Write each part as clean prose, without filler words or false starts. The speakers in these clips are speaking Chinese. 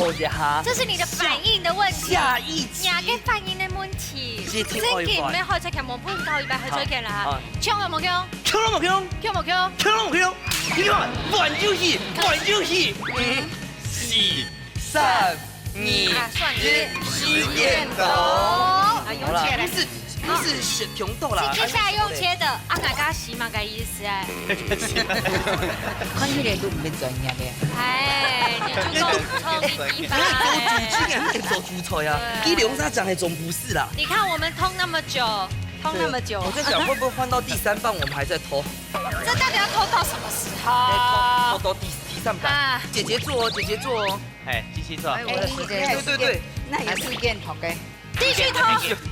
拖一下。这是你的反應的問題。下一集廿嘅反應的問題。接聽外真嘅快咩開出劇冇搬夠，預備去咗劇啦嚇。槍有冇槍？強都冇強，槍冇槍？強都冇強。你看，玩遊戲，玩遊戲。4、3、2、1，時間到。啊，用好啦，切嘞。不是選強鬥啦。接下來用切的，啊，大家洗嘛個意思哎。看起來都唔係專業嘅。哎，你就夠聰明吧。做主持人會做主菜啊，伊龍沙講的總不是啦。你看我們通那麼久，通那麼久，我在想會不會換到第3棒，我們還在偷。這到底要偷到什麼時候？偷到第3棒。姐姐做哦，姐姐做哦。哎，繼續做。哎，我的時間。對。那也是件好嘅。繼續偷。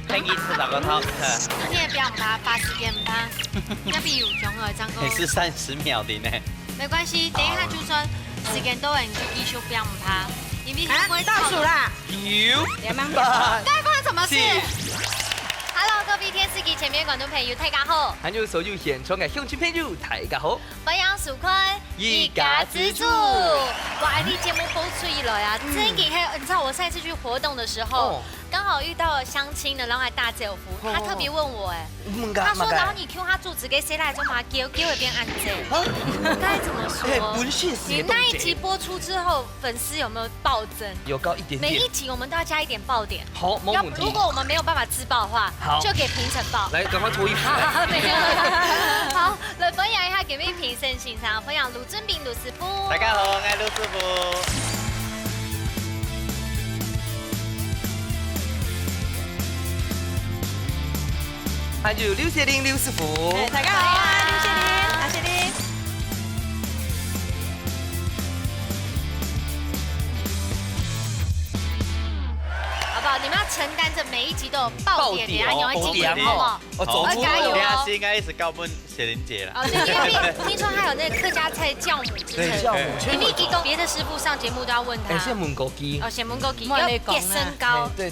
聽見是哪個偷？你也不要把它時間吧，要比有種兒張哥。你是30秒的呢。沒關係，等一下就算時間到了，你就繼續不要它，因為不會倒數啦。 9、8、該關什麼事？Hello，各位電視機前面嘅觀眾朋友，大家好。還有所有現場嘅鄉親朋友，大家好。保養薯坤，一家之主。哇，你節目播出以來啊，真嘅係，你知道我上一次去活動的時候，剛好遇到了相親的，然後還大姐有福，他特別問我，他說，然後你 Q 他住址給誰來做嘛？給一邊按這，該怎麼說？你那一集播出之後，粉絲有沒有暴增？有高一點點。每一集我們都要加一點爆點。好，冇問題。如果我們沒有辦法自爆的話，就給評審爆。來，趕快脫衣服。好，來分享一下，給位評審欣賞，分享盧正斌盧師傅。大家好，我係盧師傅。還有劉雪玲劉師傅。大家好啊，劉雪玲，阿雪玲。好不好？你們要承擔着每一集都有爆點，你要有記住，好不好？走出加油哦！應該一直告問雪玲姐了。哦，對，因為聽說他有那個客家菜教母之稱。對，教母。因為激動，別的師傅上節目都要問他。先問枸杞。哦，先問枸杞，要變身高。對。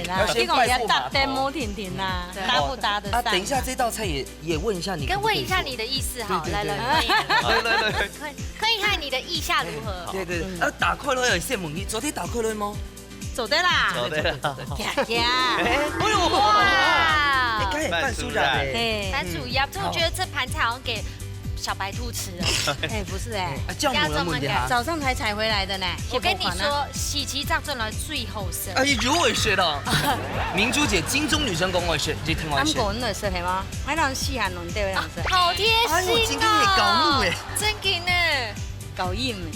要先拜要搭燈摸婷婷啦，搭不搭得上？等一下這道菜也問一下你。跟問一下你的意思好，來，可以看你的意下如何？對。打開了有先問你，昨天打開了嗎？走的啦，走的啦。哎呦哇！你剛才半熟染哎，番薯鴨，我覺得這盤菜好像給小白兔吃的。哎，不是哎，酵母的問題啊。早上才採回來的呢。我跟你說，喜極藏進來最後生。哎呦，我也學到。明珠姐金鐘女神功我也學，你聽我學。啱講的是係嗎？我讓細漢輪對樣子。好貼心哦！真嘅呢，搞硬。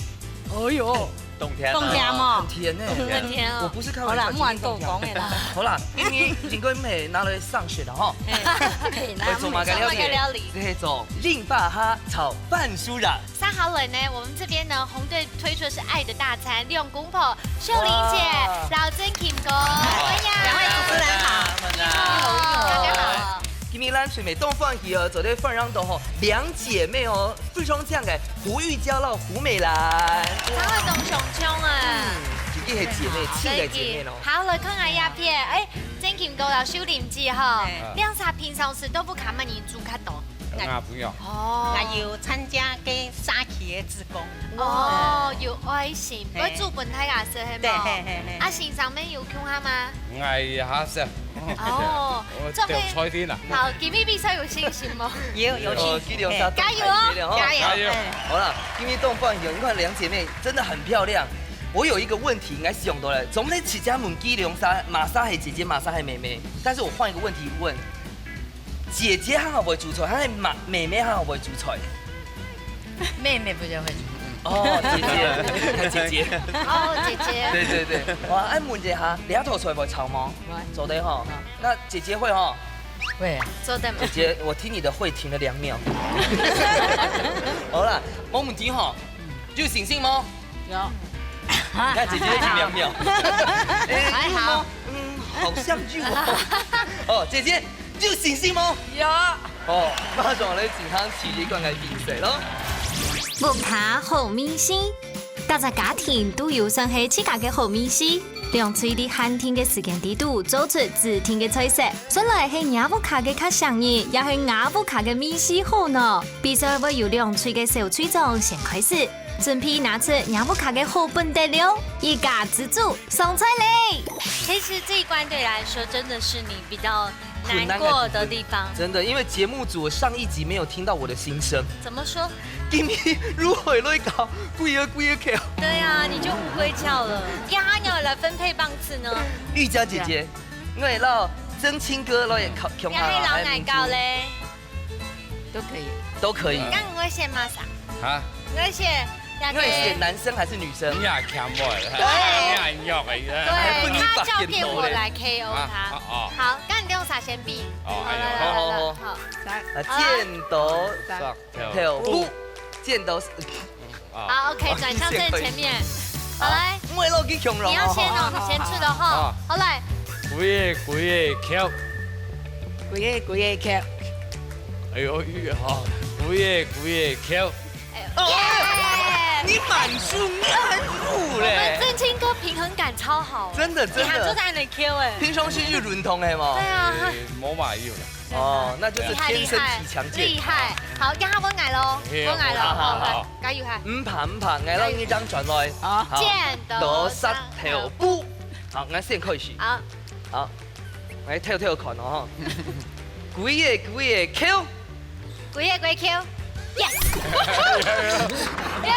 哎呦。冬天嘛，很甜呢，很甜哦。我不是開玩笑，好啦，唔玩豆講嘅啦。好啦，今年應該咩拿來上學的哈。會做馬干料理，這種令爸哈炒飯酥染。三好冷呢，我們這邊呢，紅隊推出的是愛的大餐，利用公婆秀玲姐、老曾 Kim 哥，歡迎兩位主持人好，大家好。今年咱水美東放戲哦，昨天放上到吼兩姐妹哦，非常正嘅胡玉嬌到胡美蘭，她會懂熊熊啊，自己係姐妹，親嘅姐妹咯。好，來看下鴉片，哎，曾 Kim 哥有秀玲姐哈，亮啥平常時都不卡慢你煮卡多。不用。哦，還有參加跟沙琪的志工。哦，有愛心，會做本台亞色係冇？對。啊，線上面有空下嗎？係下色。哦，掉菜天啊！好，給咪比賽有信心嗎？有信心。加油哦！加油！好了，今天東放戲，你看兩姐妹真的很漂亮。我有一個問題，應該是用到了，總得起家門基龍沙馬莎係姐姐，馬莎係妹妹。但是我換一個問題問。姐姐她會不會煮菜？她係妹妹她會不會煮菜？妹妹比較會煮。哦，姐姐。哦，姐姐。對。哇，按問一下，兩套菜會炒嗎？做得哈。那姐姐會哈？會。做得嗎？姐姐，我聽你的會停了2秒。好啦，冇問題哈。有信心嗎？有。你看姐姐停2秒。還好。好像有哦。姐姐。有信心嗎？有。哦，馬上嚟健康持續關係比賽咯。屋卡好米線，大家家庭都要想起自家嘅好米線，用嘴啲寒天嘅時間地度做出自天嘅菜色。本來係雅屋卡嘅較上癮，也係雅屋卡嘅米線好呢。比賽會由兩嘴嘅小嘴種先開始。准备拿出娘不卡的好本得了，一家之主送出来。其实这一关对你来说真的是你比较难过的地方。真的，因为节目组上一集没有听到我的心声。怎么说？今天如何来搞？贵个桥。对啊，你就乌龟叫了。要他要来分配棒次呢？玉娇姐姐，我会让真亲哥老也考要黑老奶糕嘞，都可以。都可以。刚我选马啥？啊，我选。因为选男生还是女生？你也强不了，对，你也弱嘅。对，他照骗我来 KO 他。哦，好，那你用啥先比？哦，好，剪刀石头布，剪刀。好 ，OK， 转向正前面。好来，我会落去强龙。你要先哦，先出的哈。好来。贵橋，贵个桥。哎呦，好，貴橋。你满输，你很入嘞！我们正清哥平衡感超好，真的。你还坐在那 Q 哎，平常心就轮通的嘛。对啊，冇買要啦。哦，那就是天生体強健。厲害，好，讓他溫捱咯，溫捱咯，好，加油下。唔怕，我讓呢張轉來。好，剪刀石頭布。好，我先開始。好，我跳看哦。貴個 Q。貴個 Q。Yes！ 耶，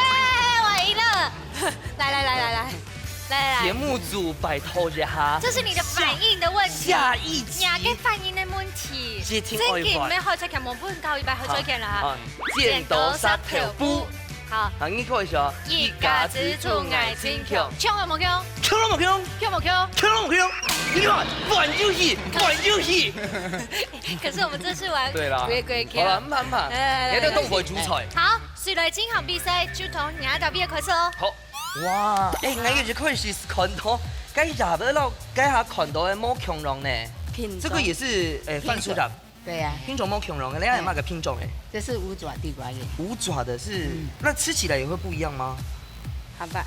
我贏了！來，節目組拜託一下，這是你的反應的問題。下一集。兩個反應的問題。接聽這件咩開出劇冇半夠，一百開出劇啦嚇。剪刀石頭布。好，你開始哦。一家之主愛情強，強有冇強？強冇強？強冇強？強冇強？你看，玩遊戲。可是我們這次玩對啦。好了，唔怕，你都東海主菜。好，誰來進行比賽就從你到邊開始哦。好。哇，我就開始看到，該入到該下看到的冇強龍呢。這個也是范處長。對呀。品種冇強龍的，你係哪個品種誒？這是五爪地瓜葉。五爪的是，那吃起來也會不一樣嗎？好吧。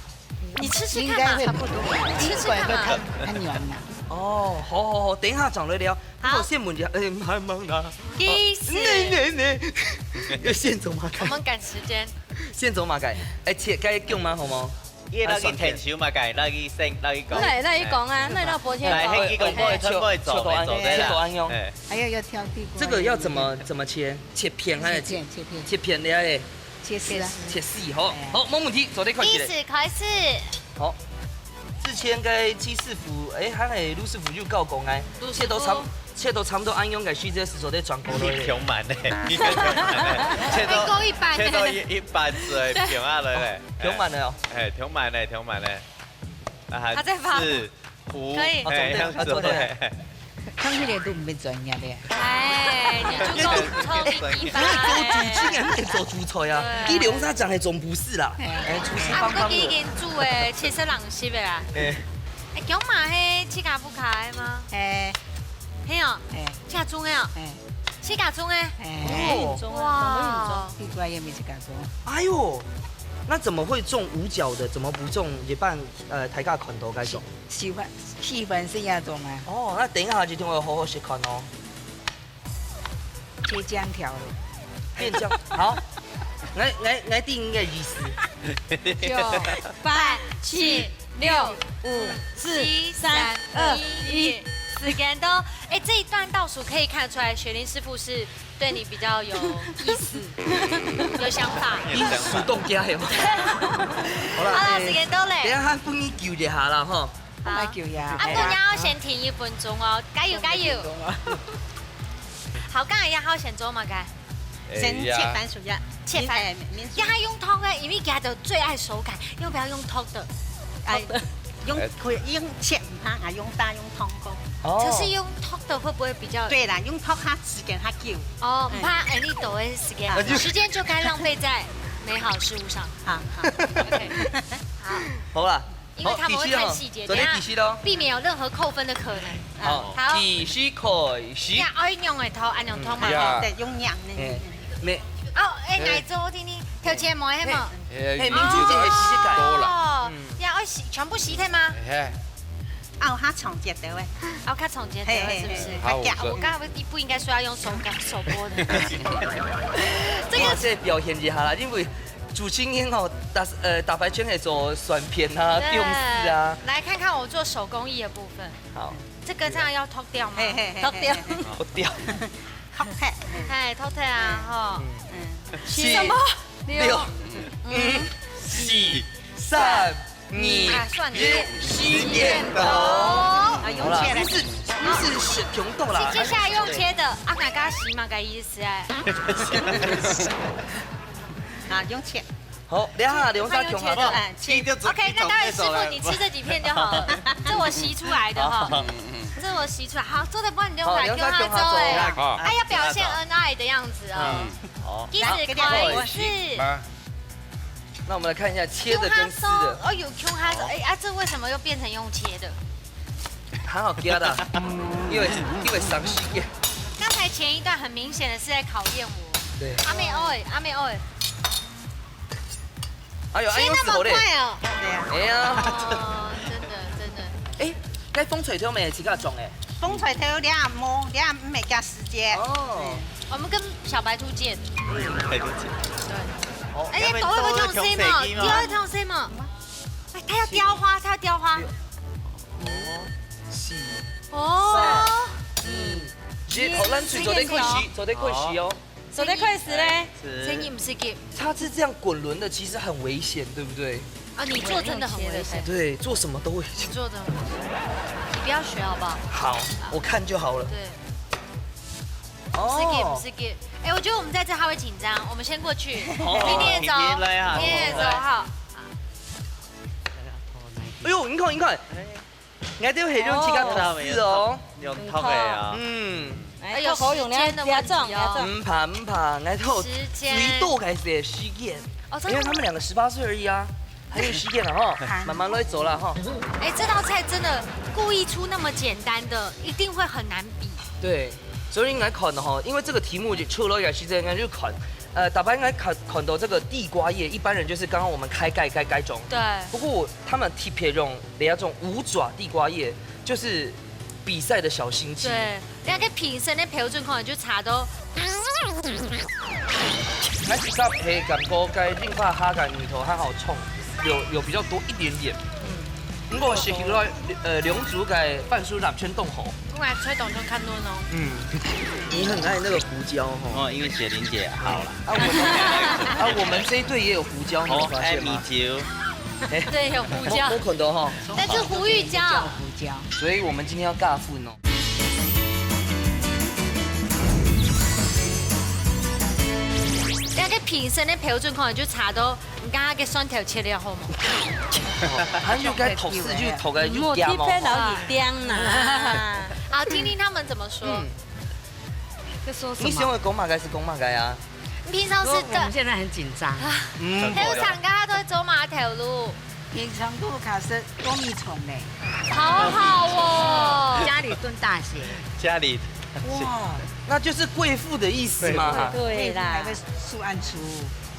你吃看嘛，差不多。吃看嘛。很軟嘛。哦，好，等一下長了聊。好，先問一下，還忙啦。意思。要先走馬我們趕時間。先走馬街，切該叫嗎？好冇？伊落去田小嘛，計落去升，落去講。那你講啊，那播天。來，興起講幫佢推幫佢走對啦。還要挑地瓜。這個要怎麼切？切片還是切片的呀？切絲啊。切絲，好，冇問題，做得快啲。開始。好。之前嘅姬師傅，還係陸師傅就教講哎，切到差唔多按樣嘅須這時做得轉過來。平滿咧，切到一半水平下來咧。平滿了哦。平滿咧。他在發。四五。可以。做得。看起來都唔係專業的。你就夠聰明吧？你做主菜啊！你龍沙講的總不是啦。廚師幫幫我。已經煮誒，切色冷色的啦。講嘛係切架不開嗎？係哦。切架中誒。切架中誒。哇！地瓜葉咪切架中。哎呦，那怎麼會種五角的？怎麼不種一半抬架款頭該種？氣氛是要種啊。哦，那等一下就聽我好好食看哦。切薑條的。變醬。好，我定個意思。 9、8、7、6、5、4、3、2、1，時間都。這一段倒數可以看得出來，雪玲師傅是對你比較有意思、有想法。主動加係嘛？好啦，時間到咧。等一下幫你叫一下啦，吼。來叫呀。阿公要先停1分鐘哦，加油加油！好，剛才要先做嘛，該。 先切番薯葉，切番，要用湯嘅，因為佢就最愛手感，要不要用湯的？可以用切唔怕啊，用大用湯個。就是用湯的會不會比較？對啦，用湯它時間它久。哦，唔怕你抖嘅時間，時間就該浪費在美好事物上。好，OK， 好。好啦，因為他們會看細節，等下避免有任何扣分的可能。好，繼續開始。要愛用嘅湯，愛用湯嘛？對，用鹽呢。咩？哦，嚟做我聽聽，條切梅係嘛？民族節係洗嘅。哦，要洗全部洗的嗎？哦，它重節的喂。哦，它重節的是不是？我剛才不應該說要用手剝的。這個是表現一下啦，因為主经验哦，打牌圈可以做选片啊、对用字啊。来看看我做手工艺的部分。好，这个这样要脱掉吗？脱掉。好看，哎，脱掉啊，哈。七什么？ 6、5、4、3、2、算了1，洗剪刀。啊，好啦，用切来于是选熊豆啦。接下来用切的，啊，哪个洗嘛？个意思哎。啊，用切。好，两下两下熊好不好？切掉 OK， 那当然师傅你吃这几片就好了，这我洗出来的哈，这我洗出来。好，做的帮你用来用它做哎，好，他要表现恩爱的样子哦。好，一直开始。那我们来看一下切的跟撕的，哦，有 Q 哈手，哎啊，这为什么又变成用切的？还好加的，因为伤心耶。刚才前一段很明显的是在考验我。对。阿妹 oil， 阿妹 oil， 哎呦，切那么快哦。对啊，哎呀，哦，真的真的。哎，该风吹条没几个种哎。风吹头你也摸，你也唔会加时间。哦。我们跟小白兔借的。太多钱。对。哦。哎，你抖会不会用 C 嘛？你会用 C 吗？哎，他要雕花，他要雕花。是。哦。好，咱做在开始，做在开始哦。手在开始嘞，声音不是给它是这样滚轮的，其实很危险，对不对？啊，你做真的很危险，对，做什么都危险。你做的很危险，你不要学好不好？好，我看就好了。对。不是给，不是给。哎，我觉得我们在这他会紧张，我们先过去。明天走，明天走，好。哎呦，你看，我哋係用自家頭絲哦。用偷的啊。嗯。哎，有口用咧，不要撞，不要撞。唔怕，我頭最多嘅是實驗，因為他們兩個18歲而已啊，還有實驗啦哈，慢慢來走啦哈。哎，這道菜真的故意出那麼簡單的，一定會很難比。對，所以應該看哈，因為這個題目就出了也是應該就看，大家應該看到這個地瓜葉，一般人就是剛剛我們開蓋中。對。不過他們特別用那種五爪地瓜葉，就是比賽的小心機。對，那個評審的標準可能就查到。還是較黑感覺該令發哈感裏頭還好衝，有比較多一點點。不過是去到龍族嘅半輸兩圈凍喉。我來吹動中看多喏。嗯，你很愛那個胡椒哈。哦，因為雪玲姐好了。我們這一隊也有胡椒，你有發現嗎？對，有胡椒。我看到哈。但是胡玉椒。胡椒。所以我們今天要尬飯哦。那個評審的標準可能就查到你剛剛嘅蒜頭切了好嗎？他就該投四就投個就莫點批判老你掂呐。好，聽聽他們怎麼說。在說什麼？你喜歡公馬該是公馬該啊。平常是我們現在很緊張。還有廠家都會走碼頭路。平常都卡是多米蟲嘞，好好哦。家裡燉大蟹。家裡。哇，那就是貴婦的意思嘛。對啦。還會素暗廚。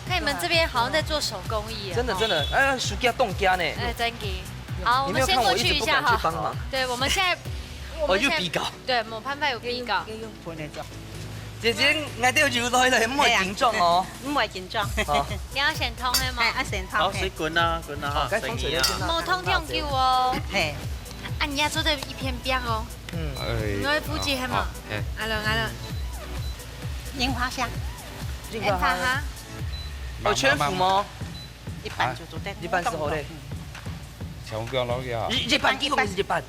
看你們這邊好像在做手工藝。真的，哎，暑假凍家呢。哎，真嘅。好，我們先過去一下哈。對，我們現在。哦，有比稿。對，我潘派有比稿。姐姐，我都要繞落去，唔可以緊張哦。唔會緊張。你要先通係嘛？係，一先通。好，水滾啊，滾啊哈。該放水就先啦。冇通聽叫哦。係。啊，你要做的一片邊哦。嗯。我附近係嘛？阿亮。櫻花蝦。櫻花蝦。有全福嗎？一般就做得。一般時候咧。全部不要老嘅啊。一半，一共是一半。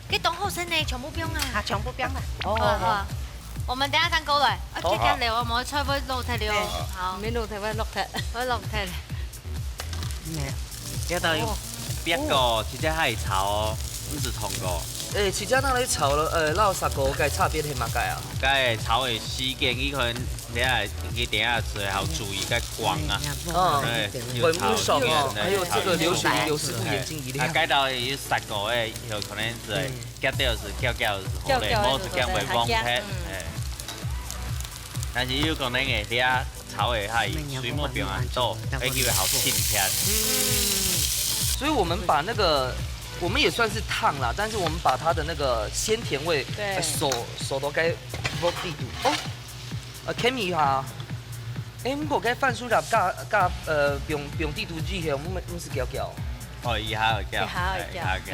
佢當後生呢，全部不用啊。啊，全部不用啦。哦。我們等下等過來，即刻嚟，我冇吹杯露踢了。好，沒露踢，我落踢，我落踢。這道用別個，直接係炒哦，唔是通過。誒，直接那裡炒了，撈沙個該差別係乜解啊？該炒嘅時間，伊可能你係佢等下最後注意該光啊。對，會唔爽哦。還有這個劉師傅眼睛一亮。該到有殺過誒，有可能是夾掉是叫是好咧，冇是叫袂忘撇。但是有可能嘅啲啊炒嘅係水墨表現多，會叫佢好清甜。所以我們把那個，我們也算是燙啦，但是我們把它的那個鮮甜味，手都該摸地度哦。Kimi 哈，哎，唔过该饭酥肉用地图记号，唔是搅搅。哦，以下有叫，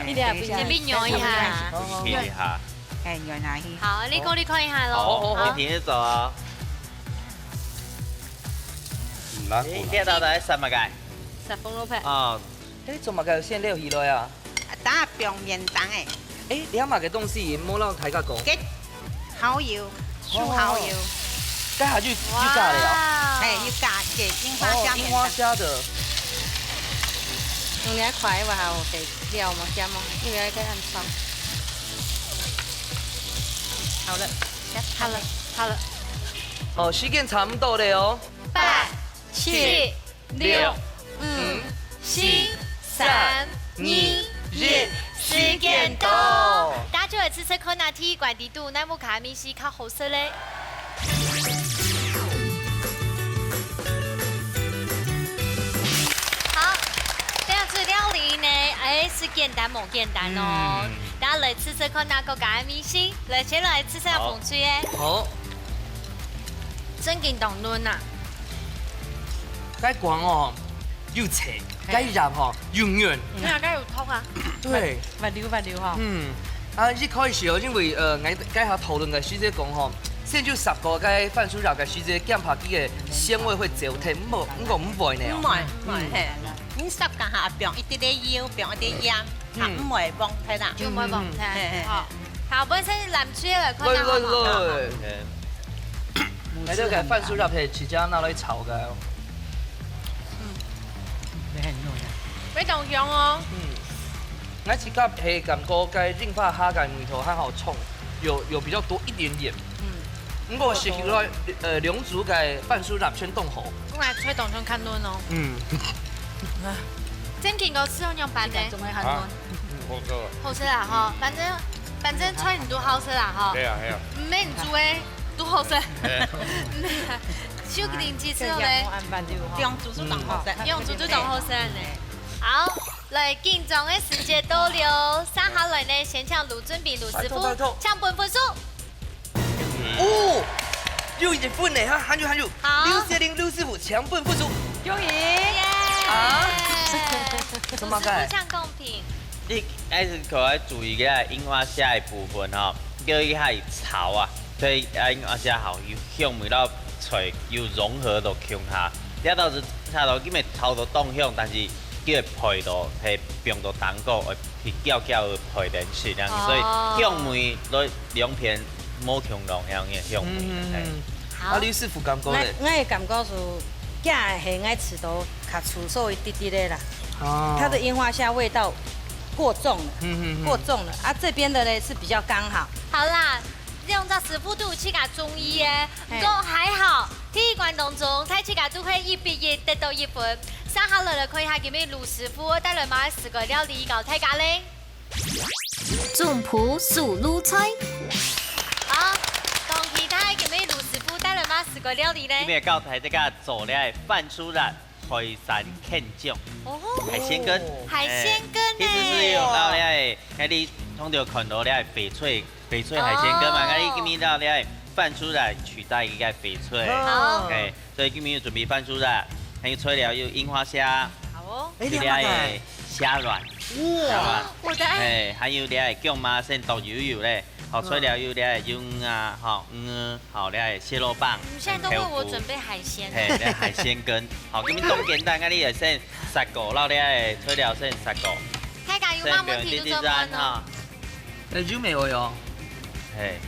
你哋係前面搖一下。一下。哎，原來是。好，你講你看一下好，咯。你停住做啊。唔難你聽到第三物嘅？ 10分鐘拍。哦，哎，做乜嘅先料起來啊？打表面蛋誒，哎，兩碼嘅東西唔好讓大家講。給蠔油、素蠔油，該下去炸了。哎，要加嘅櫻花蝦櫻花蝦的。用你快話下我哋料嘛加嘛，因為佢很爽。好了，好了，好了。哦，時間差唔多了哦。 8、7、6、5、4、3、2、1，時間到。大家就會試試看哪體管地度，乃木卡米西較好食咧。好，這樣子料理呢，是簡單冇簡單哦。大家來試試看哪個卡米西，來先來試下風水誒。好。真勁凍暖啊！該光哦，又斜，該入哦，又軟。你下該有痛啊？對。滑溜嗬。一開始哦，因為我該下討論嘅時節講吼，先就10個該飯酥肉嘅時節減下啲嘅鮮味會少啲，唔會呢。唔會係。你濕間下變一啲啲油，變一啲鹽，嚇唔會崩睇啦。就唔會忘聽。好，本身南區嚟看下好唔好？你都嘅飯酥肉係自家拿來炒嘅。非常香哦。我自家係感覺該櫻花蝦嘅味道很好沖，有比較多一點點。我食起來兩組嘅飯酥肉全凍好。我來吹凍仲看暖哦。真勁個吃用版的。仲係很暖。好食啊。好吃啦哈，反正吹很多好吃啦哈。係啊係啊。唔免煮誒，都好食。小零雞翅咧，用煮煮當好食，用煮煮當好食呢。好，來敬重的時間到了，三下來呢，先請盧俊斌盧師傅搶本分數。哦，又一分呢，喊住。好。劉師傅搶本分數。終於。啊？怎麼解？非常公平。你還是可要注意個櫻花蝦的部分吼，叫伊係炒啊，所以櫻花蝦好有香味到脆，又融合到腔下。了到是差到因為炒到凍香，但是叫佢配到係變到蛋糕，會叫的配點起這樣子，所以香味來兩片冇強濃香嘅香味。啊，劉師傅感覺咧？我嘅感覺是，假係愛吃到較粗糙一啲啲的啦。它的櫻花蝦味道過重了，過重了。啊，這邊的呢是比較剛好。好啦，用到師傅都有去甲中醫嘅，不過還好，體育館當中睇去甲都可以1比1得到1分。三下來可以下見面盧師傅帶來買4個料理搞大家咧。總鋪素滷菜。好，當其他見面盧師傅帶來買4個料理咧。今日教台這個做咧飯酥肉海產墾種，海鮮羹。海鮮羹其實是用到咧，嗰啲通常看到咧翡翠海鮮羹嘛，嗰啲今日到咧飯酥肉取代一個翡翠。好。OK，所以今日準備飯酥肉，還有材料有櫻花蝦，好哦。有咧蝦卵，我的愛。還有咧姜麻線豆油咧。好，材料有咧用啊，好好咧蟹肉棒。你現在都為我準備海鮮。嘿，咧海鮮羹，好，咁樣當簡單，嗰啲係先10個，然後咧材料先10個。睇下有冇問題都做完哦。就沒有喲。嘿，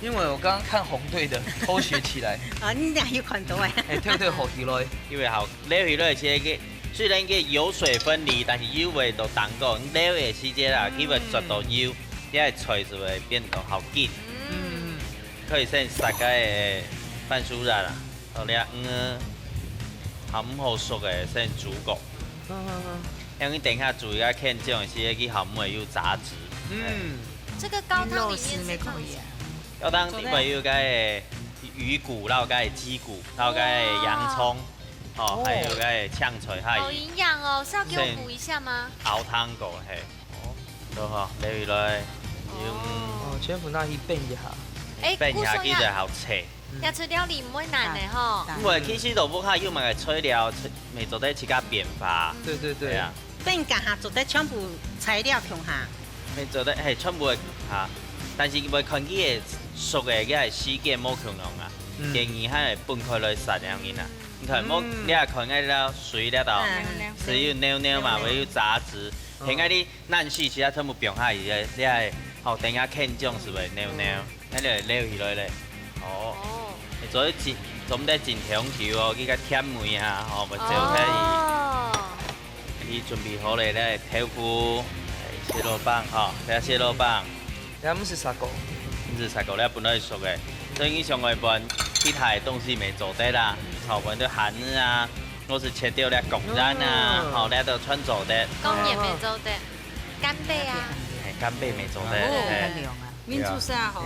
因為我剛剛看紅隊的偷學起來。啊，你倆有看到誒？跳學起來。因為好撈起來先個，雖然個油水分離，但是油味都當過，撈嘅時間啦，基本絕到油。因為菜就會變到好緊，可以先撒個飯酥肉啦，後咧好唔好熟嘅先煮過，因為等下煮一個墾種嘅時，佢好唔會有雜質。這個高湯裡面是可以。高湯裡面有個魚骨，然後個雞骨，然後個洋蔥，哦，還有個嗆菜，好營養哦，是要給我補一下嗎？熬湯過係，都好，撈起來。哦，全部拿去拌一下。拌一下，佢就好脆。要吃料理不会难的吼。因为其实萝卜卡又买个吹料，未做得起个变化。对对对啊，变家下做得全部材料用下，未做得系全部会哈，但是未看起的熟的个时间冇恐龙啊，建议还会分开来杀两人啊。你看冇，你也看个了水了到，是有尿尿嘛，会有杂质，现在你烂水其他全部变下去的，你系后等下看种是袂尿尿，那就溜起来咧。哦，做一真，做唔得真香球哦，去甲舔梅啊，吼，袂就可以。你准备好了咧，豆腐、蟹肉棒哈，睇下蟹肉棒，咱们是啥狗？你是采购了本来熟的，所以你上外边其他的东西没做得啦，草本的韩日啊，我是切掉了贡然啊，好，那都穿做的。公也没做的，干贝啊，干贝没做的，民族啥吼？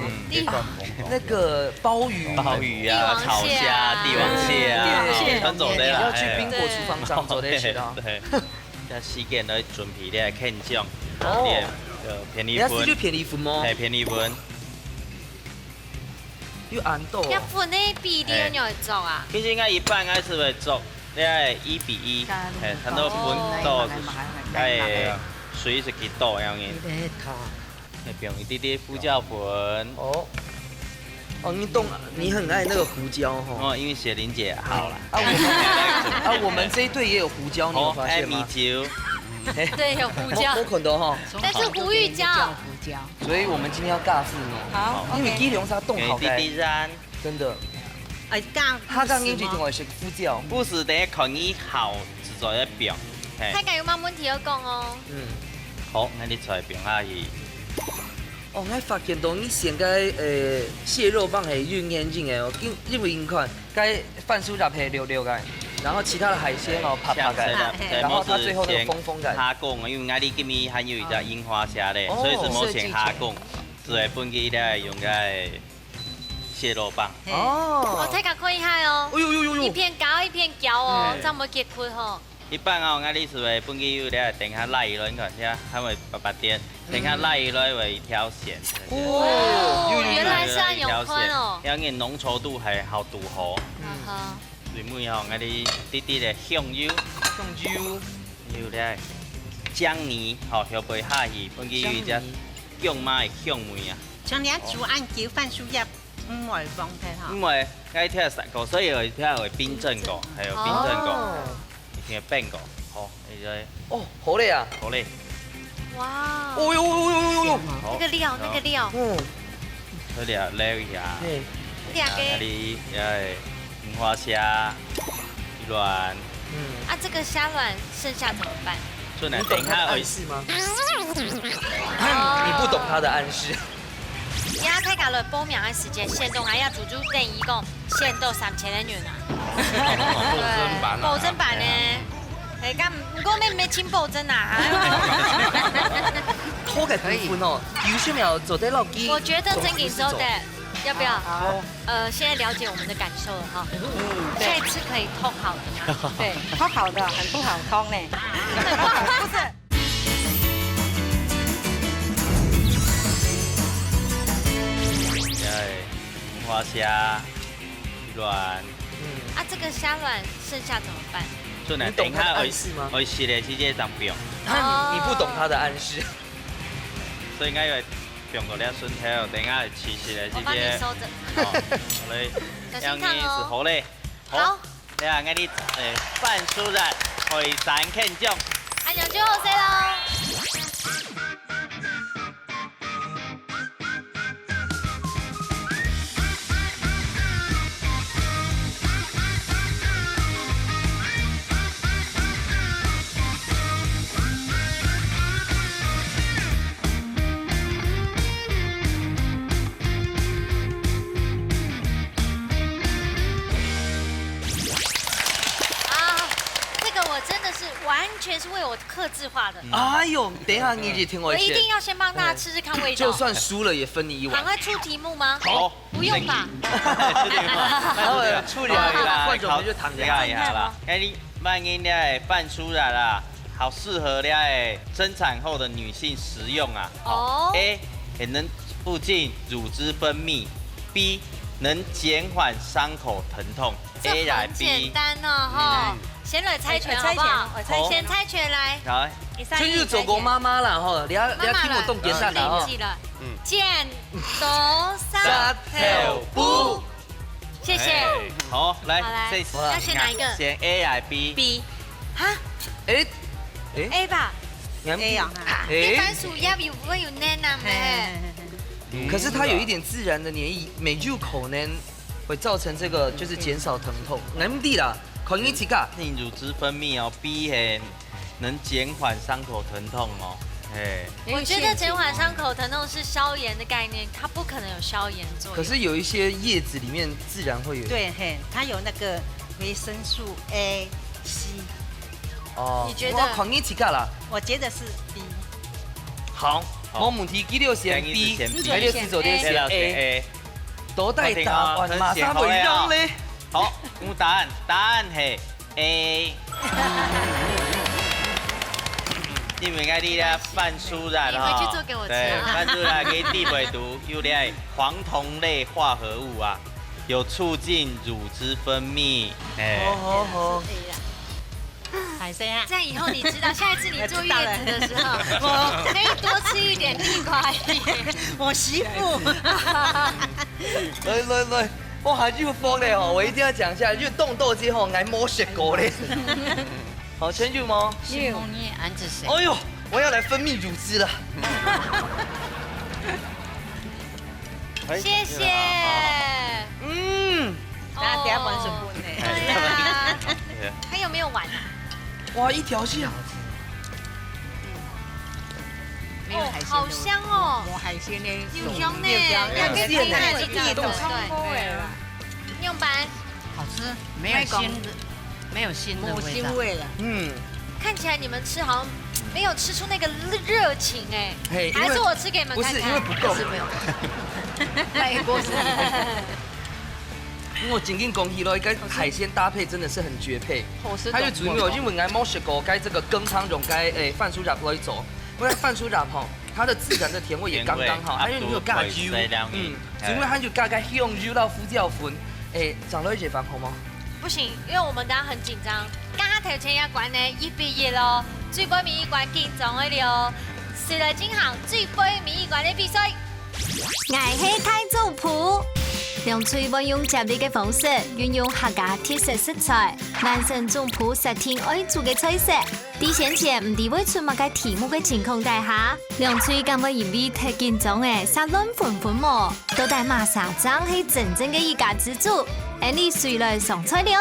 那个鲍鱼，鲍鱼啊，炒虾、帝王蟹啊，穿做的啦，要去宾果厨房上做的是的。对，那时间来准备咧看奖，哦，便宜分，就便宜分吗？系便宜分。有红豆。要分的比例你会做啊？其实应该一半应该是会做，你系1:1，很多分豆是，水是几豆样嘅。那边一点点胡椒粉。哦，你懂，你很爱那个胡椒哈。哦，因为雪玲姐好了。我们这一队也有胡椒，你有发现吗？米酒。对，有胡椒。我看到哈。但是胡玉椒。所以我们今天要尬四呢。好，因为基隆沙冻好开。真的。他刚刚最重要是胡椒，不是等下看你好制作一边。大家有冇问题要讲哦？好，那你出来边下去。我发现到你现在蟹肉棒是用眼睛的哦，因为你看，该饭酥搭配溜的，然后其他的海鲜哦啪啪的，然后它最后的风感。虾贡，因为我哋今面含有一只樱花虾咧，所以是冇选虾贡，只系本地咧用嘅蟹肉棒。哦，大家看一下哦，一片高一片胶哦，这样冇结块吼。一般哦，我哋是为本地有咧，等下拉一轮看下，还会白点，等下拉一轮为一条线。哦，原来是按永宽哦。因为浓稠度系好渡河。最尾吼，我哋啲啲嘅香油，有咧姜泥，吼调配下去，本地有一只姜妈嘅香味啊。像你煮按叫饭酥也唔会放屁哈。因为我听三个，所以有听有冰镇过，还有冰镇过。听变过，好，你再好嘞啊，好嘞，哇，那个料，这里啊捞一下，你樱花虾、鱼卵，这个虾卵剩下怎么办？你懂他的暗示吗？你不懂他的暗示。呀，太搞了，报名的时间限动还要煮等一共限动3000元啊！保证版呢？哎，干唔过没请保证啊！偷个可以哦，有些苗走在老机。我觉得真给收的，要不要？现在了解我们的感受了哈。下一次可以偷好的吗？对，偷好的很不好偷呢。不是。樱花虾、鱼卵。这个虾卵剩下怎么办？你懂他的暗示吗？会洗的直接当冰。你不懂他的暗示。所以我要冰到了顺头，等下吃起来直接。我帮你收着。好嘞，小心烫哦。好嘞。好。等下我哋饭酥日回山看奖。安阳就好些喽。完全是为我客制化的。哎呦，等一下你也听我一一定要先帮大家吃吃看味道。就算输了也分你一碗。赶快出题目吗？好，不用吧。然后处理啦，换种就躺下啦。哎，你万一咧饭酥啦，好适合咧生产后的女性食用啊。A 也能促进乳汁分泌。B 能减缓伤口疼痛。这 A 来很简 B。单哦，哈。先来猜拳好不好？先猜拳来。好，春日走过妈妈啦哈，你要听我动点上的哈。了，剪刀石头布，谢谢。好，来，这次要选哪一个？选 A 来 B。 B。哈哎 ？A 吧。 A 啊，一般属鸭比不会有奶奶咩？可是它有一点自然的黏液，每入口呢会造成这个就是减少疼痛。M D 啦，口音几个？令乳汁分泌哦，B 嘿能减缓伤口疼痛哦。哎，我觉得减缓伤口疼痛是消炎的概念，它不可能有消炎作用。可是有一些叶子里面自然会有。对嘿，它有那个维生素 A、C。哦，你觉得？我口音几个啦？我觉得是 B。好，冇問題，記了選 B，喺呢個時做啲選 A， 倒低答案，馬上會讓咧。好，公布答案，答案係 A。你唔該啲咧泛輸染你回去做給我吃啊對，泛輸染嘅地梅毒有咧黃酮類化合物啊，有促進乳汁分泌。哎，好。海参啊！这样以后你知道，下一次你坐月子的时候，可以多吃一点地瓜叶。我媳婦。來，我還要放咧哦，我一定要講一下，就凍豆之後，我冇食過咧。好，陳玉嗎？是紅葉安子水。哎呦，我要來分泌乳汁了。謝謝。大家等下玩什麼呢？對呀。還有沒有碗啊？哇，一條線。好香哦！冇海鮮呢？有香呢，要跟平海一起的，對。用板。好吃，没有腥的，没有腥的味道。腥味了。看起来你们吃好像没有吃出那个热情哎，还是我吃给你们看看？不是，因为不夠。是没有。那一锅是。因為我真經講起咯，跟海鮮搭配真的是很絕配。它就主要因為我冇食過，該這個羹湯用該飯酥雜來做，因為飯酥雜吼，它的自然的甜味也剛剛好，還有你有加油，主要它就加香油到呼叫粉，長到一隻飯好嗎？不行，因為我們等下很緊張。剛剛頭前一關呢，已畢業咯，最杯面一關緊張的了，誰來進行最杯面一關的比賽？愛喜太祖譜。用嘴運用接力嘅方式，運用客家特色食材，男生總譜實天愛做嘅菜色。啲先前唔知會出乜嘅題目嘅情況底下，用嘴咁嘅言語睇見種嘅沙亂粉粉末，到底馬沙張係真正嘅一家之主。而你誰來上菜了？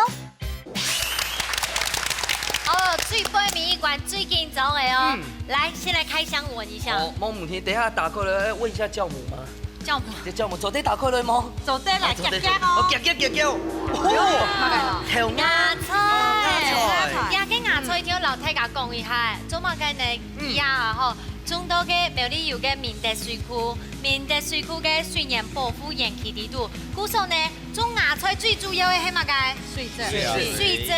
哦，最杯面一關最緊張嘅哦，來，先來開箱聞一下。冇問題，等下打開來問一下教母嗎？教母，教母，坐低打開來冇？坐低嚟夾夾哦。我夾。哦，條芽菜，芽嘅芽菜，條老太家講一下，做乜嘅呢？芽啊吼，種到嘅苗栗有嘅明德水庫，明德水庫嘅水源保護延期地度，故說呢，種芽菜最主要嘅係乜嘅？水質。水質，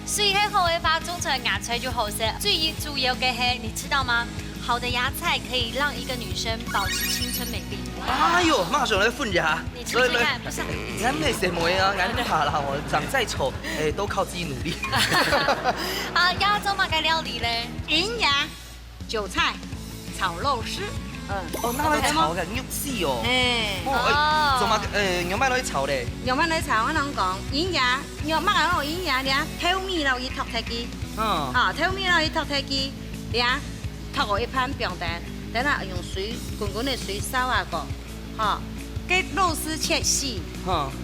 水係好嘅話，種出嚟芽菜就好食。最主要嘅係，你知道嗎？好的芽菜可以讓一個女生保持青春美麗。哎呦，馬上來分呀！你吃吃看，不是？俺沒什麼啊，俺怕啦，我長再醜，都靠自己努力。好，要做乜嘅料理咧？銀芽、韭菜、炒肉絲。哦，那來炒嘅，肉絲哦。做乜？用乜來炒咧？用乜來炒？我啷講？銀芽，用乜嘢？銀芽咧，透米落去托太機。透米落去托太機，咧。托我一盤冰蛋，等下用水滾滾的水燒下個，給肉絲切細，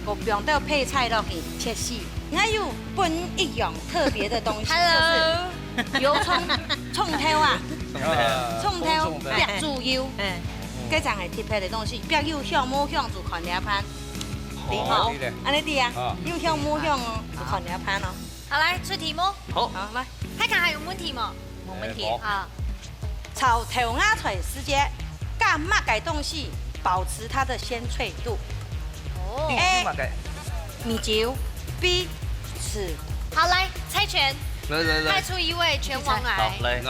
個冰豆配菜落去切細。還有本一樣特別的東西，就是油蔥頭啊，蔥頭白豬油，這種係特別的東西，白油香冇香就看兩盤，好，安尼啲啊，又香冇香哦，就看兩盤哦。好，來出題目。好，來，睇看還有問題嗎？冇問題。好。炒頭芽菜時間幹乜嘅東西保持它的鮮脆度？哦 A 米酒 ，B 豉。好，來猜拳，來，派出一位拳王來。好來，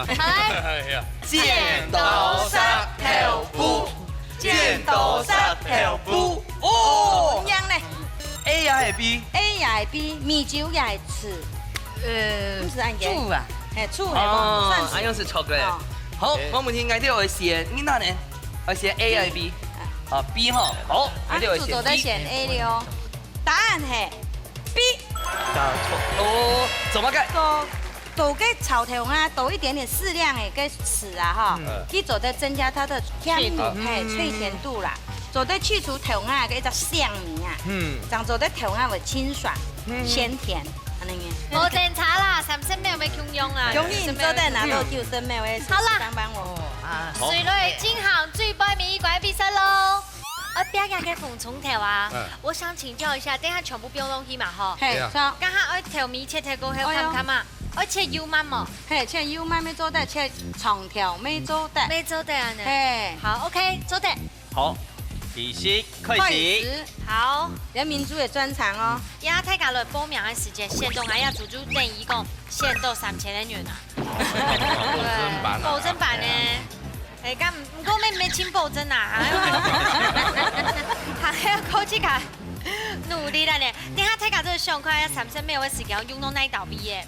剪刀石頭布，剪刀石頭布。哦，咁樣咧。会 B， A 也会 B， 米酒也会吃，不是按个。醋啊，哎，醋的不算安用是 chocolate 哦。好，我们听爱掉会选，你那呢？会选 A 还是 B？ 好 B 哈，好，爱掉会选做在 B。选 A 的哦。答案是 B。答错哦，怎么改？豆给炒甜啊，豆一点点适量的给吃啊哈，去做在增加它的香度，脆甜度啦。做在去除甜啊，给一只香味啊。这样做在甜啊会清爽、鲜甜，安尼个。无侦查啦，30秒要共用啊。永远做在拿到9升的，好啦帮我。水类金行最败民一拐比赛喽。不要给粉葱头啊！我想请教一下，等下全部不用弄去嘛吼。嘿，错。刚下爱调米切切过后看看嘛，而且油慢嘛。嘿，切油慢没做得，切长条没做得。没做得啊呢。嘿，好 ，OK， 做得。好，计时开始。好，人民族的专长哦。呀，太搞了，报名的时间限动还要足足等一共限动3000元啊。保证版呢？哎，干唔过没请保证啊，还要考几卡努力了呢。等下睇下这个上快要30秒的时间用到那一道毕业，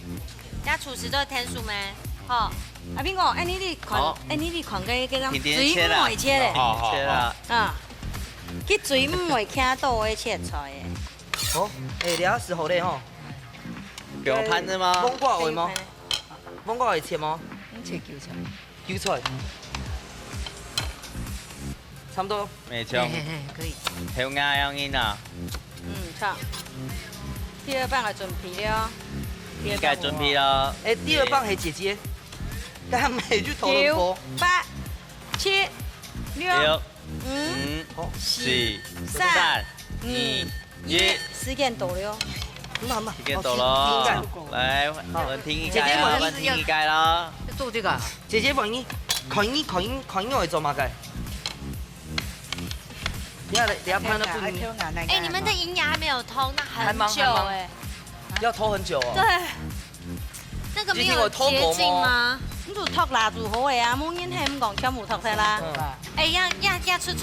等下厨师都天数咩？吼，阿边个？哎，你看，个个水唔会切嘞，切啦。啊，去水唔会卡到的切出来的。好，哎，俩时候嘞吼。有盘子吗？风挂会吗？风挂会切吗？切揪出来。揪出来。差不多。没错。可以。调牙用音啊。错。第二棒的准备了。应该准备了。哎，第二棒是姐姐，但他每句投了波。9、8、7、6、5、4、3、2、1。时间到了。慢，时间到了。来，我听一盖啦，我听一盖啦。做这个。姐姐反应，看音会做嘛个？等下拍那不能。哎，你们的银牙还没有通，那很久哎。要偷很久哦。对。那个没有捷径吗？你就托蜡烛好的啊，冇烟气唔讲，全部托晒啦。哎呀，出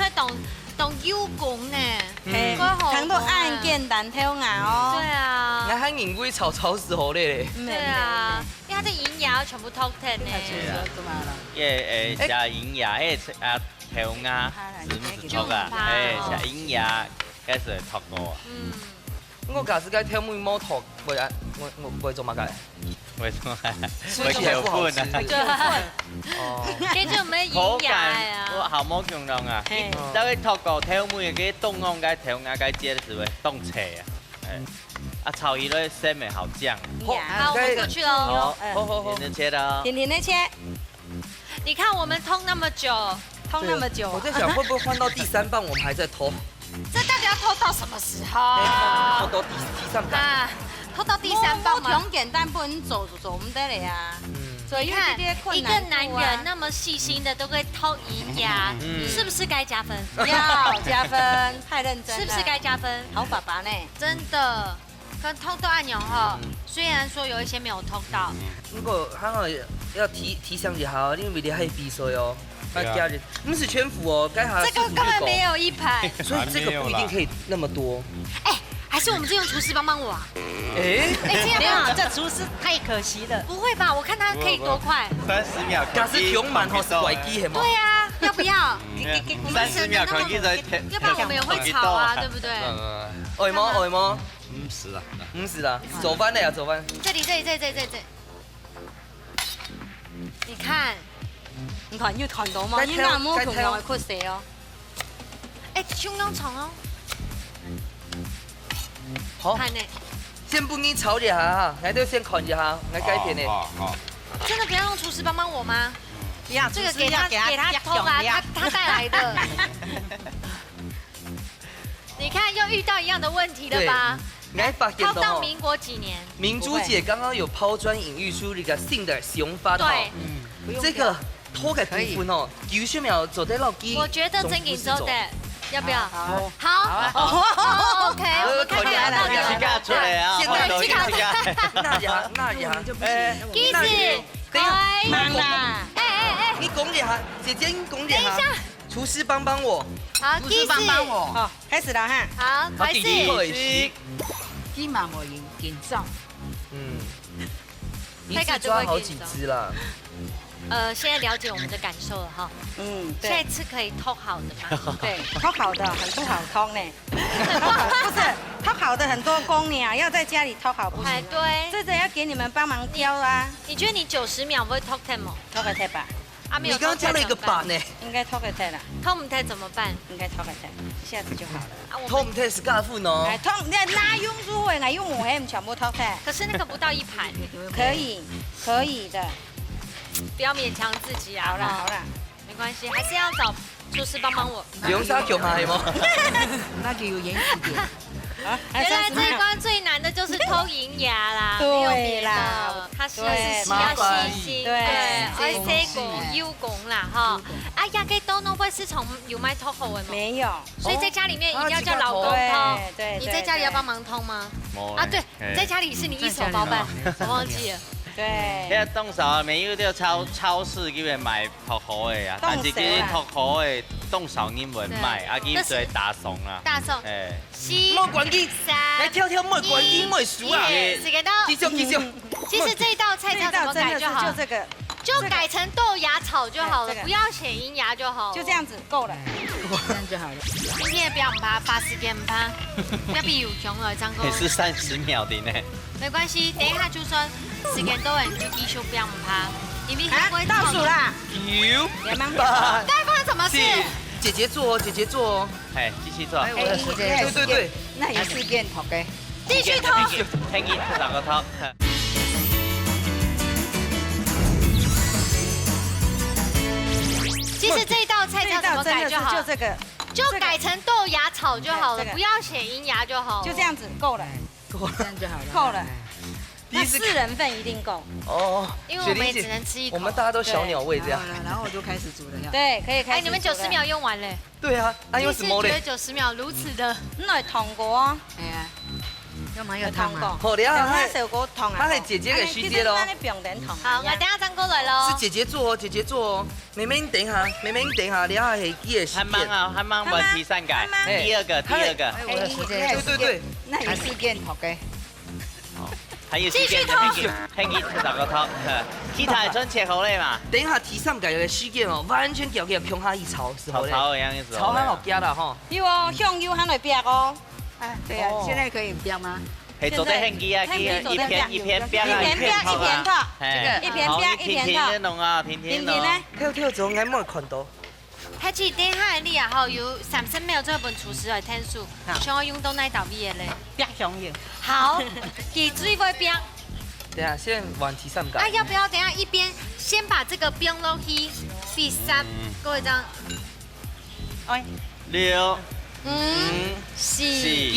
当有功呢。嘿，看到按键单挑牙哦。对啊。你还银龟炒时候嘞。对啊，因为它的银牙全部通天呢。耶，加银牙，调牙是不是托啊？哎，加银牙，该是托过。我假使该挑妹毛头，我会做嘛个？为什么？会调粉啊？哦，这就没营养呀。我好冇形容啊！但係托過挑妹嘅凍烘嘅調牙嘅接是會凍切啊！炒魚咧鮮味好醬。好，我們過去嘍。好，甜甜切的。甜甜的切。你看我們通那麼久，我在想會不會換到第3棒，我們還在偷。这到底要拖到什么时候？拖到第3棒啊，拖到第3棒吗？挺简单，不能走唔得了呀。所以看一个男人那么细心的都会偷银牙，是不是该加分？要加分，太认真了。是不是该加分？好爸爸呢？真的，跟通到按钮哈，虽然说有一些没有通到，不过还好要提倡一下，因为你还比赛哦。加人，不是全服哦，该好。这个根本没有一排，所以这个不一定可以那么多。哎，还是我们就用厨师帮我啊？哎，没有，这厨师太可惜了。不会吧？我看他可以多快？30秒。假是挺慢吼，是拐机系吗？对呀，要不要？30秒可以在，要不然我们也会吵啊，对不对？会吗？50啦，50啦，走翻了呀，走翻。这里，你看。你看又看到吗？你那么同样的酷色哦。哎，胸量长哦。好。看呢。先不你炒一下哈，来都先看一下，来改变的。好。真的不要用厨师帮我吗？不要，这个给他偷啊，他带来的。你看又遇到一样的问题了吧？抛到民国几年？明珠姐刚刚有抛砖引玉出一个新的使用法套。对。这个。拖个部分哦，90秒走在老机。我觉得真给走的，要不要？好 ，OK， 我们看看到底。膝盖出来啊！现在膝盖。那呀，机子，开忙啦！哎，你拱点哈，姐姐你拱点哈。等一下，厨师帮我。好，机子，好，开始了哈。好，开始。鸡嘛无用，紧张。一次抓好几只啦。现在了解我们的感受了哈。对下一次可以偷好的吗？对，偷好的很不好偷呢。不是偷好的很多功呢，要在家里偷好不行。对，这个要给你们帮忙挑啊。你觉得你90秒不会偷 10吗？偷个太吧。你刚刚加了一个把呢。应该偷个太了。偷唔太怎么办？应该偷个太，下次就好了。偷唔太是咖富喏。偷哪用入会，哪用我还全部偷太。可是那个不到1盘。可以的。不要勉强自己啊！好了，没关系，还是要找厨师帮忙我。用啥叫嘛？吗？那就有延迟点。原来这一关最难的就是偷银牙啦，对啦，它是要细心，对，而且有功啦哈。啊，牙给都弄会是从有卖偷后的吗？没有，所以在家里面一定要叫老公偷。对，你在家里要帮忙偷吗？啊，对，在家里是你一手包办，我忘记了。对。迄冻勺没有到超市去边买脱好的啊，但是其实脱好的冻勺你袂买，啊去做大送啦。大送。莫关机，3，来跳跳莫关机莫输啊！继续。其实这一道菜要怎么改就好？就这个，就改成豆芽炒就好了，不要写银牙就好了。就这样子够了，这样就好了。今天的表唔怕，发时间唔怕，要比有穷了张哥。也是30秒的呢。没关系，等一下就算时间到了，你就继续不要唔怕，因为还会倒数啦。9、8，该发生什么事？姐姐做哦。哎，继续做。对。那也是件头嘅。继续偷。听伊哪个偷？其实这一道菜要怎么改就好？就这个，就改成豆芽炒就好了，不要写银牙就好。就这样子够了，这样就好了。够了。那4人份一定够哦，因为我们也只能吃1口。我们大家都小鸟胃这样。然后我就开始煮了。对，可以开始。你们90秒用完了。对啊，那有什么嘞？觉得90秒如此的，那烫过啊。哎呀，要嘛要烫嘛。好，等下他手锅烫啊。他是姐姐给徐姐喽。好，我等下张哥来喽。是姐姐做哦，妹妹你等一下，你要系记的时间。还忙问题3改，第二个。对。那也是件头嘅。还有时间，听伊哪个偷？其他准切好嘞嘛。等一下提上改的时间哦，完全叫向下一炒是好嘞。炒的样子。炒很好加啦哈。有哦，向右还来煸哦。哎，对啊，现在可以煸吗？可以做在很机啊，一片煸啊，一片套，一片煸，天弄啊，天弄。跳总爱莫看到。还记等下你啊吼有30秒这本厨师来天数，像我用到那道味的嘞。煸香油。好，给水会煸。等下，现在往提上改。啊，要不要等下一边先把这个煸落去，第3，各位这样。6、5、4，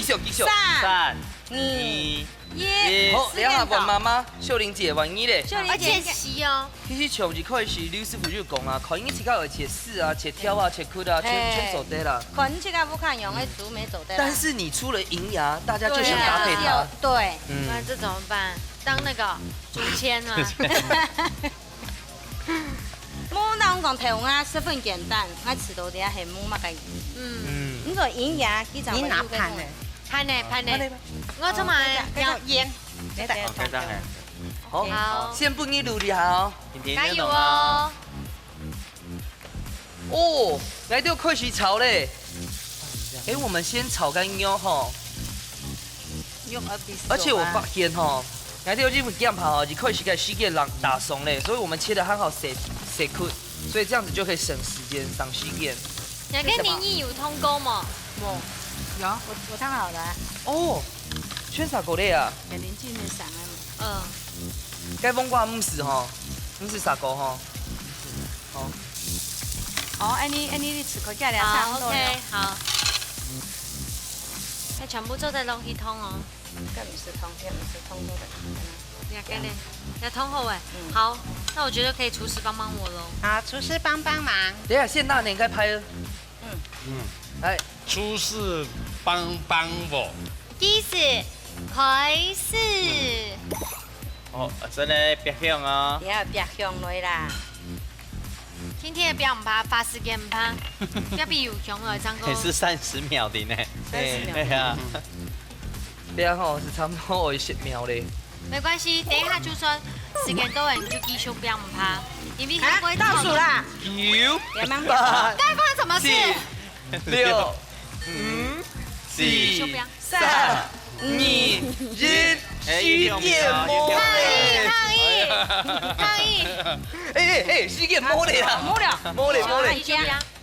继续。3、2、1。好，等下问妈妈秀玲姐问你嘞。而且洗哦。其实像一开始刘师傅就讲啊，考英切开而切丝啊，切挑啊，切块啊，全手带啦。可能这个不看用，煮没走的。但是你出了银牙，大家就想搭配它。对。那这怎么办？当那个竹签啊。我那讲台湾十分简单，我吃到底系冇乜嘅。你说银牙，你拿盘嘞？盘呢？我做嘛？要腌。好，先不你努力好。加油哦！哦，来到开始炒嘞。哎，我们先炒干妞哈。而且我发现哈，来到这份酱跑一开始给时间让打松嘞，所以我们切的很好切块，所以这样子就可以省时间省时间。你跟林毅有通沟吗？有，我烫好了。哦，选啥锅嘞啊？给邻居们赏啊。该问我唔是吼，唔是啥锅吼。哦，安尼吃口价了，好 ，OK， 好。它全部做在落去通哦。这不是通，这不是通的。你看嘞，要通后哎。好，那我觉得可以厨师帮忙我喽。好，厨师帮忙。等下现大年该拍了。来，厨师帮我。第一次开始。哦，真的别香哦。也要煸香来啦。今天的表唔怕，发时间唔怕，要比有穷了张哥。也是30秒的呢。30秒。对啊。边吼是差不多会10秒嘞。没关系，等一下就算时间到了，你就继续不要怕，因为它不会倒数啦9、 2万8、该发生什么事？ 7、6、5、4、3、2、1，虚电摸嘞！抗议！哎，虚电摸嘞啦！摸嘞！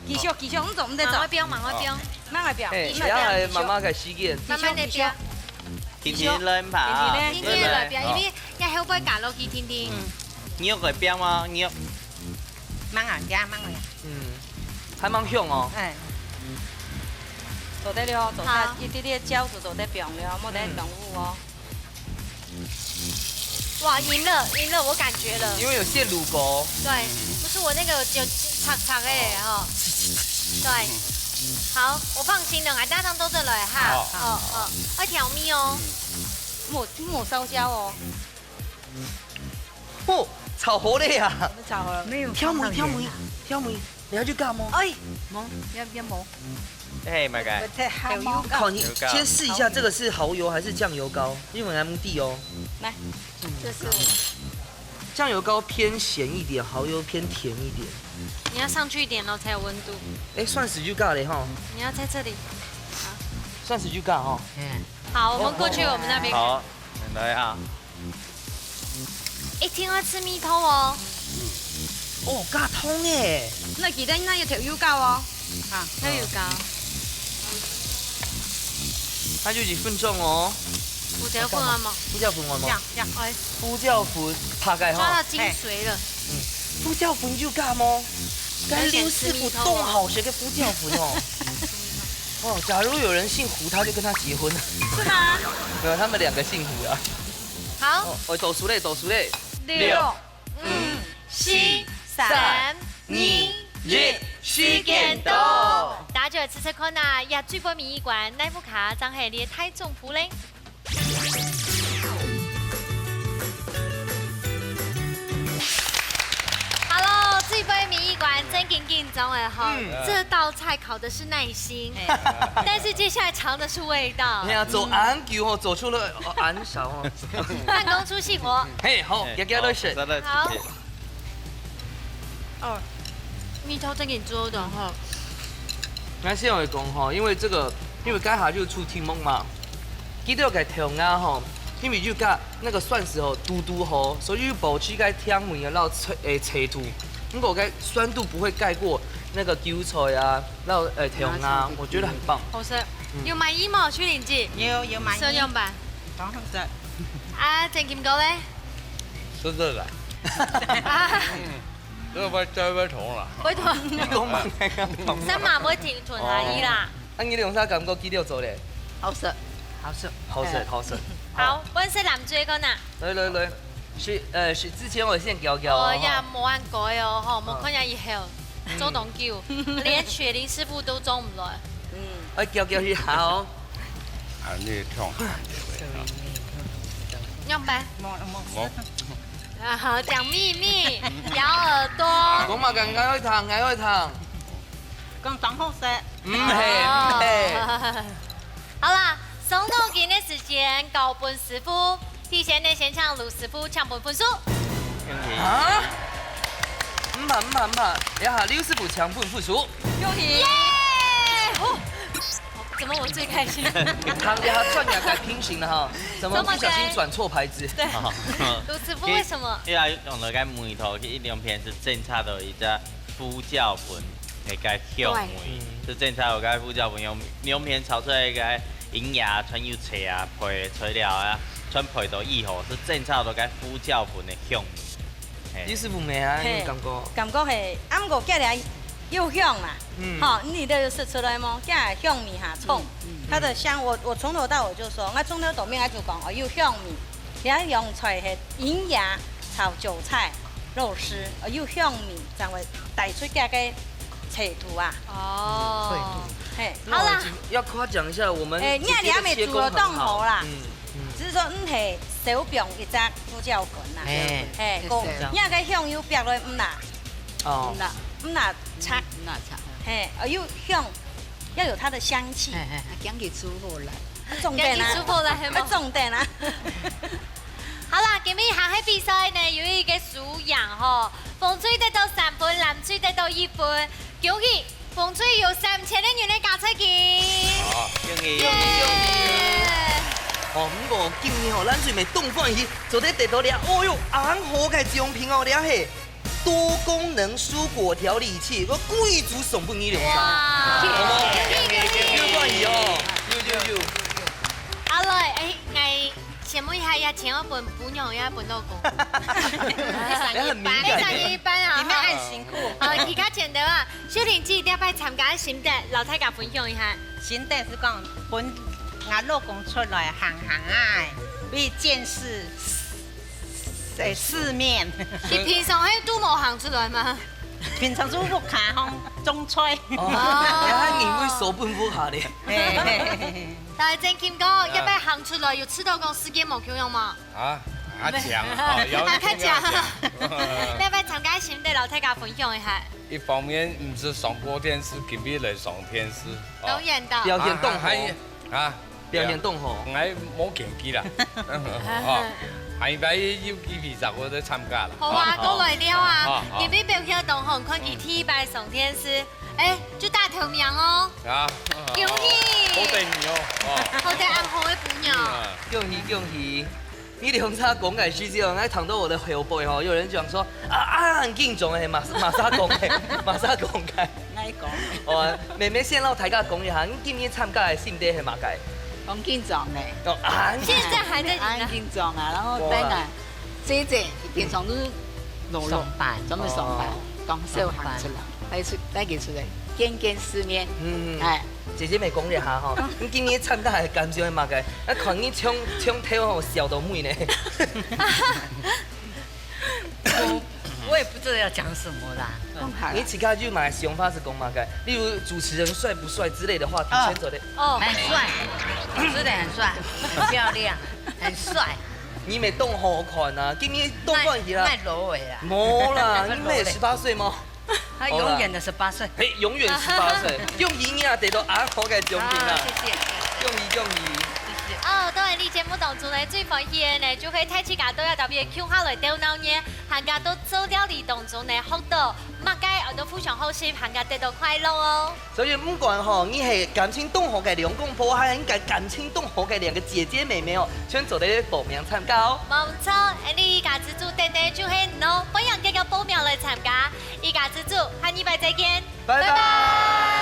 继续，我们做，我们在做慢慢，标，慢慢标，慢慢表。哎，等下来妈妈开虚电。慢慢的标。天天轮跑，天天来标，因为要后背行落去，天天。你会标吗？你慢啊，加慢啊。还蛮凶哦。哎，做得了，做得一点点胶就做得变了，莫得动物哦。哇，赢了，我感觉了。因为有现乳沟。对，不是我那个有长长哎哈。对，好，我放心了，俺大汤都这来哈。2条米哦。莫烧焦哦。哦，炒好嘞呀！炒好了没有？挑梅，你要去干吗？哎，要冇。哎，咪嘅。好，你先试一下，这个是蚝油还是酱油膏？因为 MD 哦。来，这是酱油膏偏咸一点，蚝油偏甜一点。你要上去一点哦，才有温度。哎，蒜豉就尬嘞哈。你要在这里。蒜豉就尬哈。好，我们过去我们那边。好，来啊。一定要吃米头哦。哦，尬通哎。那记得那要條腰膠哦。好，要有膏。它就幾分鐘哦。胡椒粉啊嘛。胡椒粉啊嘛。哎，胡椒粉拍開哈。抓到精髓了。胡椒粉就尬嗎？跟劉師傅凍好食嘅胡椒粉哦。哦，假如有人姓胡，他就跟他結婚了。是嗎？沒有，他們兩個姓胡啊。好。哦，倒數嘞。6、5、4、3、2、1，時間到。大家吃看呐，也最波米一罐奶布卡，张系列太中铺嘞。Hello， 最波米一罐真紧紧张哎哈，这道菜考的是耐心，但是接下来尝的是味道。你看走安球哦，走出了安勺哦。慢工出细活。嘿，好，也给他选。好。哦，米头真紧做的哈。咱先会讲吼，因为这个，因为刚下就出题目嘛，记得该调啊吼，因为就甲那个蒜时候嘟嘟吼，所以保持该香味啊，然后脆度，如果该酸度不会盖过那个韭菜啊，然后调啊，我觉得很棒。好食，有滿意冇？屈玲姐？有滿意。雙樣版。講好食。啊，鄭劍哥咧？是这个。这不再重了。會團。你講慢啲。新馬會團團下衣啦。啊，你用啥感覺記得做咧？好食。好食。好，溫色男追個呐。來，是之前我先教教。哦呀，冇按改哦，吼，冇看下以後做凍久，連雪玲師傅都做唔來。我教一下哦。啊，你唱。樣版。冇。啊，好，講秘密，咬耳朵。講嘛，嗌開糖。講講好食。嘿。好啦，松露給的時間高本師傅，提前呢先搶盧師傅搶本分數。啊？唔怕，一下劉師傅搶本負數。恭喜！耶！怎麼我最開心？他轉兩改平行了哈，怎麼不小心轉錯牌子？對。盧師傅為什麼？因為用到個梅頭嘅一兩片是正差的一隻胡椒粉嘅個香味，是正差有個胡椒粉用兩片炒出來個營養全有菜啊，配材料啊，全配到以後是正差到個胡椒粉嘅香味。劉師傅咩啊？有感覺？感覺係啱個嘅嚟。又香嘛，好，你的是出來嗎？加香米哈蔥，它的香，我從頭到尾就說，我從頭到尾我就講，有香米，你看用出來係銀芽炒韭菜肉絲，有香米，才會帶出價嘅脆度啊。哦，嘿，好啦，要誇獎一下我們姐姐的切工很好啦。只是說唔係小병一隻胡椒粉啦，嘿，個，因為個香油煸落唔辣，唔辣擦，嘿，又香，要有它的香氣。講起煮好來。重点啊，出破了，系冇？重点啊。好啦，今日下喺比賽呢有一个输赢吼，风吹得到3分，蓝吹得到1分，恭喜风吹有3000的元的加菜金。好，恭喜耶！哦，不过今年哦，咱最美动饭鱼昨天得到了，哦哟，红好嘅奖品哦，了嘿，多功能蔬果调理器，我贵族送本你两张，哇！好冇？恭饭鱼哦，有。好嘞，哎，请问一下，前一本本娘也本老公，很敏非常感。一般啊，你们很辛苦。好，其他简单啊，小婷姐要不要参加心得，老太家分享一下？心得是讲本俺老公出来行啊，必见识世面。你平常喺都冇行出来吗？平常做屋卡烘中吹。哦，你还认为手本不下咧？但系郑kim哥，要不要行出来？有吃到讲时间冇够用吗？啊，阿强啊，有啊，较讲，要不要参加心得，老太家分享一下？一方面唔是上播电视，今日来上电视。表演的。表演动还火，啊，表演动火。我冇竞技啦。哦，下礼拜有几批十我都参加啦。好啊，都来了啊！好今日表演动红，看佢 T 拜上天师，哎，就大头名哦，啊，恭喜！好定哦。好的，暗号的姑娘。恭喜！你两叉讲嘅时阵，爱躺到我的后背吼，有人讲说很敬重诶，马莎讲诶，马莎讲嘅。爱讲。哦，妹妹先老大家讲一下，你今年参加的心得系嘛个？很紧张嘞，哦，现在还在很紧张啊，然后等下姐平常都是努力上班准备上班，刚小行出来，带佢出来见世面，哎。姐姐妹讲一下吼，你今年参加的感受系嘛个？啊，看你唱跳吼，笑到美呢。我也不知道要讲什么啦。你其他就买想法是讲嘛个？例如主持人帅不帅之类的话题，先走的。哦，很帅，真的很帅，很漂亮，很帅。你咪动好看啊！今年动换去啦。卖裸尾啦。冇啦，你妹18岁吗？他永远的18岁。嘿，永远18岁，用伊呀得到红好嘅奖品啦！谢谢。恭喜！哦，當然呢節目當中呢，最歡喜嘅呢，就係睇自家都有特別 Q 下來釣鬧嘢，行家都做料理當中呢，學到乜嘅我都非常好食，行家得到快樂哦。所以不管吼，你係感情動好嘅兩公婆，還係感情動好嘅兩個姐姐妹妹哦，全做啲報名參加哦。冇錯，你家之主爹爹就係喏，歡迎繼續報名來參加，依家之主，下禮拜再見，拜拜。